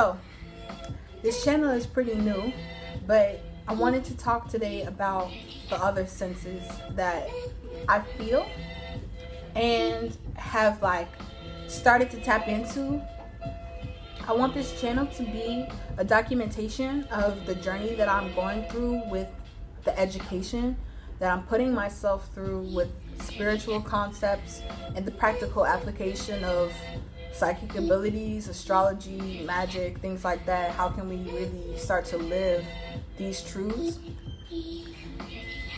So this channel is pretty new, but I wanted to talk today about the other senses that I feel and have started to tap into. I want this channel to be a documentation of the journey that I'm going through with the education that I'm putting myself through with spiritual concepts and the practical application of psychic abilities, astrology, magic, things like that. How can we really start to live these truths?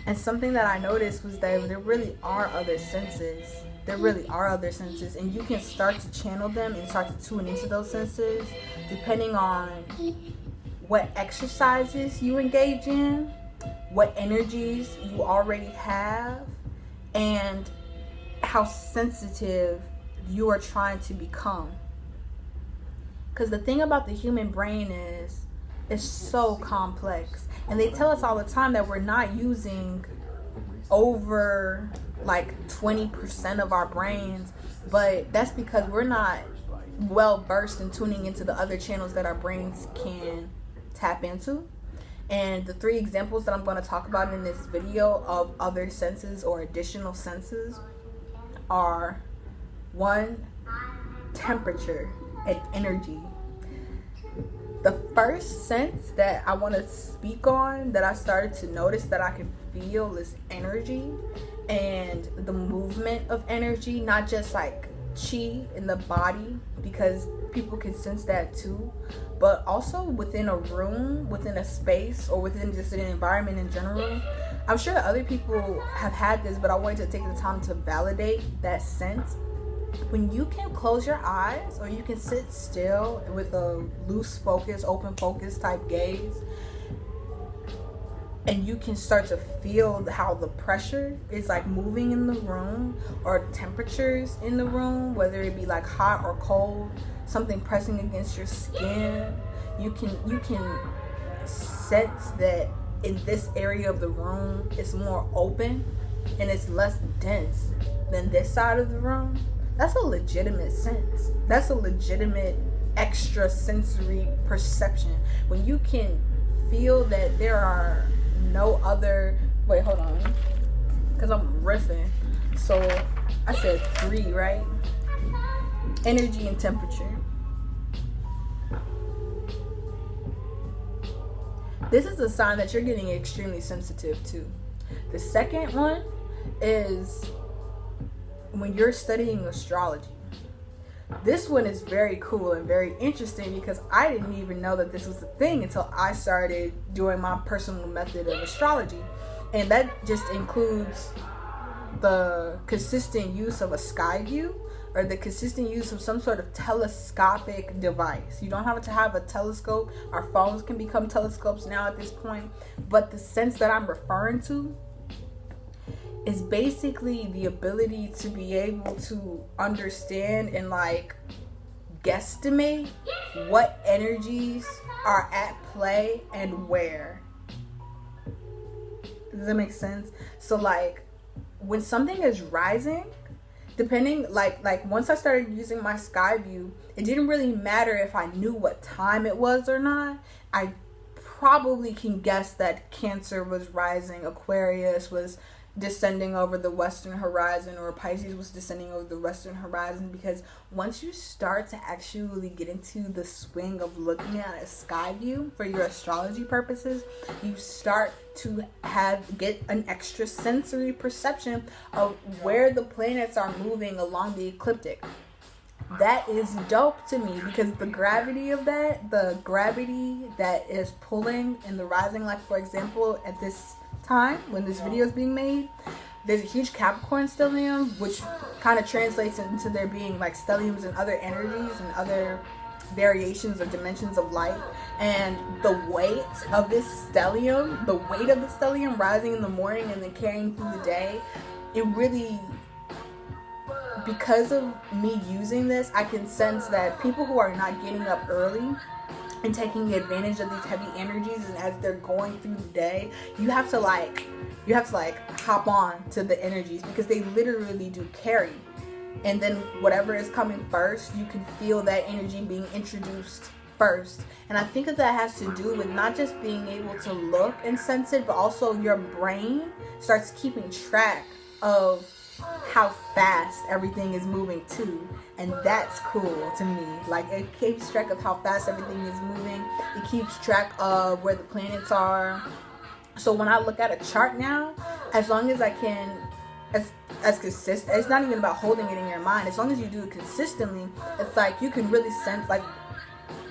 And something that I noticed was that there really are other senses. There really are other senses, and you can start to channel them and start to tune into those senses depending on what exercises you engage in, what energies you already have, and how sensitive you are trying to become. Because the thing about the human brain is it's so complex, and they tell us all the time that we're not using over 20% of our brains, but that's because we're not well versed in tuning into the other channels that our brains can tap into. And the 3 examples that I'm going to talk about in this video of other senses or additional senses are: 1, temperature and energy. The first sense that I want to speak on, that I started to notice that I can feel, is energy and the movement of energy, not just chi in the body, because people can sense that too, but also within a room, within a space, or within just an environment in general. I'm sure that other people have had this, but I wanted to take the time to validate that sense. When you can close your eyes, or you can sit still with a loose focus, open focus type gaze, and you can start to feel how the pressure is moving in the room, or temperatures in the room, whether it be hot or cold, something pressing against your skin. You can sense that in this area of the room it's more open and it's less dense than this side of the room. That's a legitimate sense. That's a legitimate extrasensory perception. When you can feel that there are no other... Wait, hold on. Because I'm riffing. So, I said 3, right? Energy and temperature. This is a sign that you're getting extremely sensitive to. The second one is when you're studying astrology. This one is very cool and very interesting because I didn't even know that this was a thing until I started doing my personal method of astrology. And that just includes the consistent use of a sky view, or the consistent use of some sort of telescopic device. You don't have to have a telescope. Our phones can become telescopes now at this point. But the sense that I'm referring to is basically the ability to be able to understand and guesstimate what energies are at play and where. Does that make sense? So when something is rising, depending once I started using my sky view, it didn't really matter if I knew what time it was or not. I probably can guess that Cancer was rising, Aquarius was descending over the western horizon, or Pisces was descending over the western horizon, because once you start to actually get into the swing of looking at a sky view for your astrology purposes, you start to get an extrasensory perception of where the planets are moving along the ecliptic. That is dope to me, because the gravity that is pulling in the rising, for example, at this time when this video is being made, there's a huge Capricorn stellium, which kind of translates into there being stelliums and other energies and other variations or dimensions of light. And the weight of this stellium, rising in the morning and then carrying through the day, it really, because of me using this, I can sense that people who are not getting up early and taking advantage of these heavy energies, and as they're going through the day, you have to hop on to the energies, because they literally do carry. And then whatever is coming first, you can feel that energy being introduced first. And I think that has to do with not just being able to look and sense it, but also your brain starts keeping track of how fast everything is moving too. And that's cool to me. Like, it keeps track of how fast everything is moving. It keeps track of where the planets are. So when I look at a chart now, as long as I can, as consistent, it's not even about holding it in your mind. As long as you do it consistently, it's like you can really sense like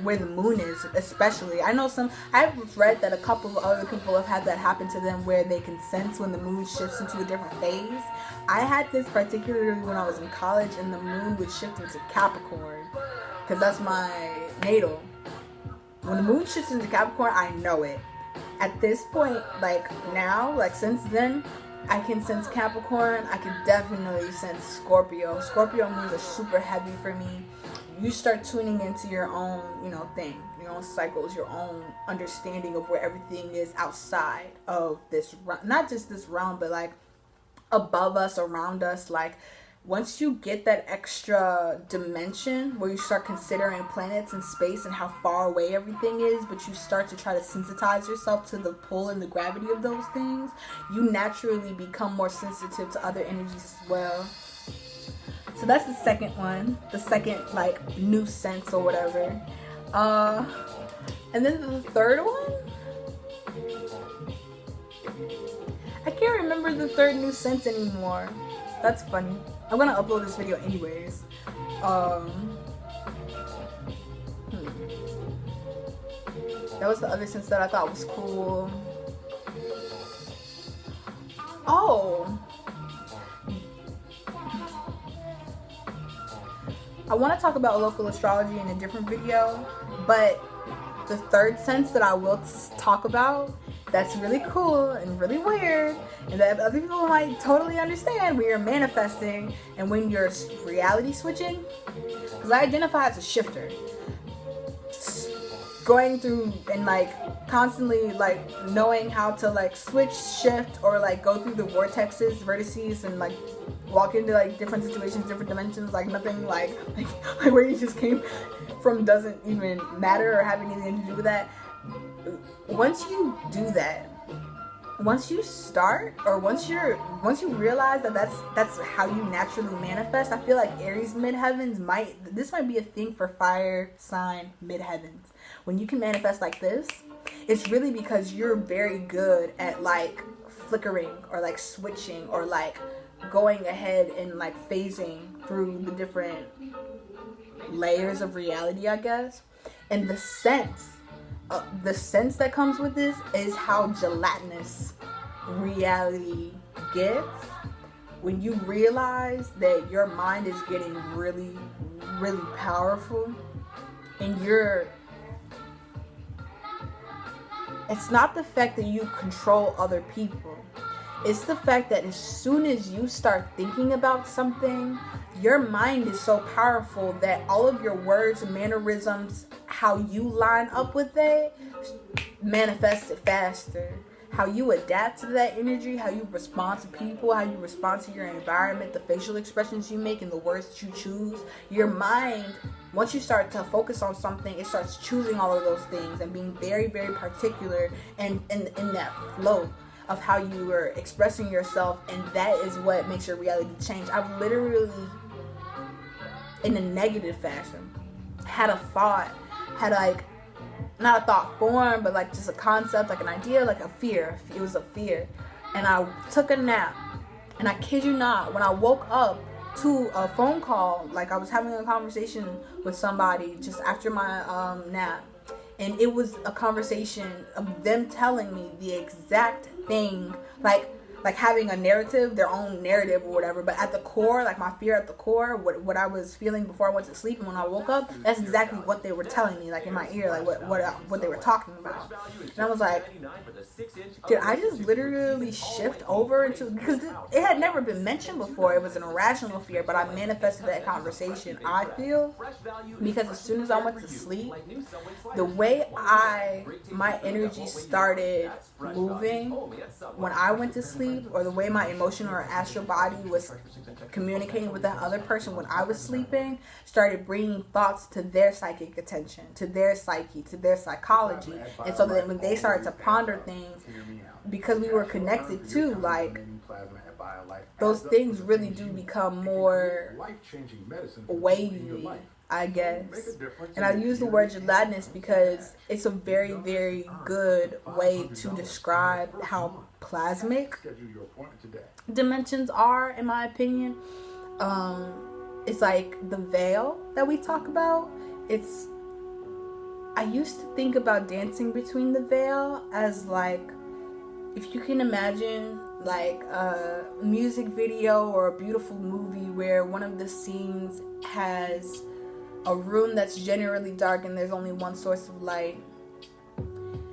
where the moon is, especially. I've read that a couple of other people have had that happen to them, where they can sense when the moon shifts into a different phase. I had this particularly when I was in college, and the moon would shift into Capricorn, because that's my natal. When the moon shifts into Capricorn, I know it. At this point, like now, like since then, I can sense Capricorn. I can definitely sense Scorpio. Scorpio moons are super heavy for me. You start tuning into your own, thing, your own cycles, your own understanding of where everything is outside of this, not just this realm, but like above us, around us. Like, once you get that extra dimension where you start considering planets and space and how far away everything is, but you start to try to sensitize yourself to the pull and the gravity of those things, you naturally become more sensitive to other energies as well. So that's the second one, the second like new sense or whatever. And then the third one, I can't remember the third new sense anymore. That's funny. I'm gonna upload this video anyways. That was the other sense that I thought was cool. Oh, I want to talk about local astrology in a different video, but the third sense that I will talk about, that's really cool and really weird, and that other people might totally understand when you're manifesting and when you're reality switching, because I identify as a shifter, going through and like constantly like knowing how to like switch, shift, or like go through the vertices and like walk into like different situations, different dimensions, like nothing like where you just came from doesn't even matter or have anything to do with that. Once you do that, once you start, or once you realize that that's how you naturally manifest, I feel like Aries midheavens might be a thing for fire sign midheavens. When you can manifest like this, it's really because you're very good at like flickering or like switching or like going ahead and like phasing through the different layers of reality, I guess. And the sense that comes with this is how gelatinous reality gets when you realize that your mind is getting really, really powerful, and it's not the fact that you control other people. It's the fact that as soon as you start thinking about something, your mind is so powerful that all of your words, mannerisms, how you line up with it, manifest it faster. How you adapt to that energy, how you respond to people, how you respond to your environment, the facial expressions you make, and the words that you choose. Your mind, once you start to focus on something, it starts choosing all of those things and being very, very particular and in that flow of how you are expressing yourself, and that is what makes your reality change. I've literally, in a negative fashion, had a thought, not a thought form, but like just a concept, like an idea, like a fear. It was a fear. And I took a nap, and I kid you not, when I woke up to a phone call, like I was having a conversation with somebody just after my nap, and it was a conversation of them telling me the exact thing, like having a narrative, their own narrative or whatever, but at the core, like my fear at the core, what I was feeling before I went to sleep and when I woke up, that's exactly what they were telling me, like in my ear, like what they were talking about. And I was like, did I just literally shift over into, because it had never been mentioned before, it was an irrational fear, but I manifested that conversation, I feel, because as soon as I went to sleep, the way my energy started moving when I went to sleep sleep, or the way my emotional or astral body was communicating with that other person when I was sleeping, started bringing thoughts to their psychic attention, to their psyche, to their psychology. And so that when they started to ponder things, because we were connected to, like, those things really do become more wavy, I guess. And I use the word gelatinous because it's a very, very good way to describe how plasmic dimensions are, in my opinion. It's like the veil that we talk about. I used to think about dancing between the veil as, like, if you can imagine like a music video or a beautiful movie where one of the scenes has a room that's generally dark and there's only one source of light,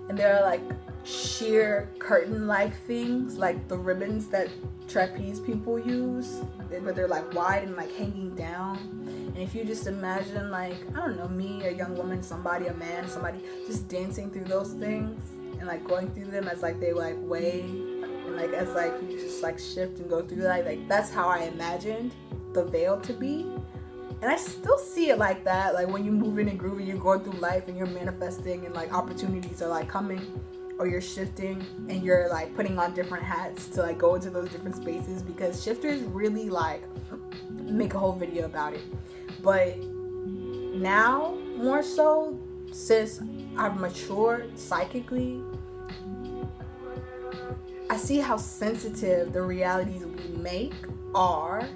and there are like sheer curtain-like things, like the ribbons that trapeze people use, but they're like wide and like hanging down. And if you just imagine, like, I don't know, me, a young woman, somebody, a man, somebody just dancing through those things and like going through them as like they like wave, and like as like you just like shift and go through like that's how I imagined the veil to be. And I still see it like that, like when you move in and groove and you're going through life and you're manifesting and like opportunities are like coming, or you're shifting and you're like putting on different hats to like go into those different spaces, because shifters really like make a whole video about it. But now more so, since I've matured psychically, I see how sensitive the realities we make are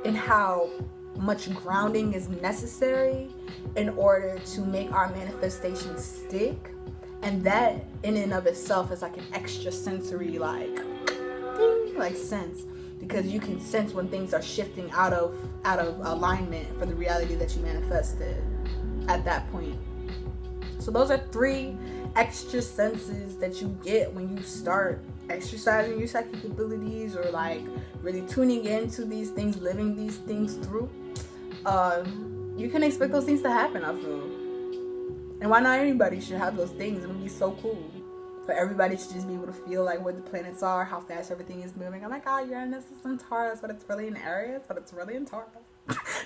and how much grounding is necessary in order to make our manifestation stick. And that in and of itself is like an extrasensory like ding, like sense, because you can sense when things are shifting out of alignment for the reality that you manifested at that point. So those are 3 extra senses that you get when you start exercising your psychic abilities, or like really tuning into these things, living these things through. You can expect those things to happen, I feel. And why not anybody should have those things? It would be so cool for everybody to just be able to feel like where the planets are, how fast everything is moving. Oh my God, Uranus is in Taurus, but it's really in Aries, but it's really in Taurus.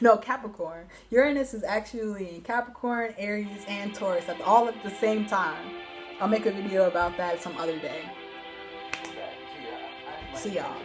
No, Capricorn. Uranus is actually in Capricorn, Aries, and Taurus all at the same time. I'll make a video about that some other day. See y'all.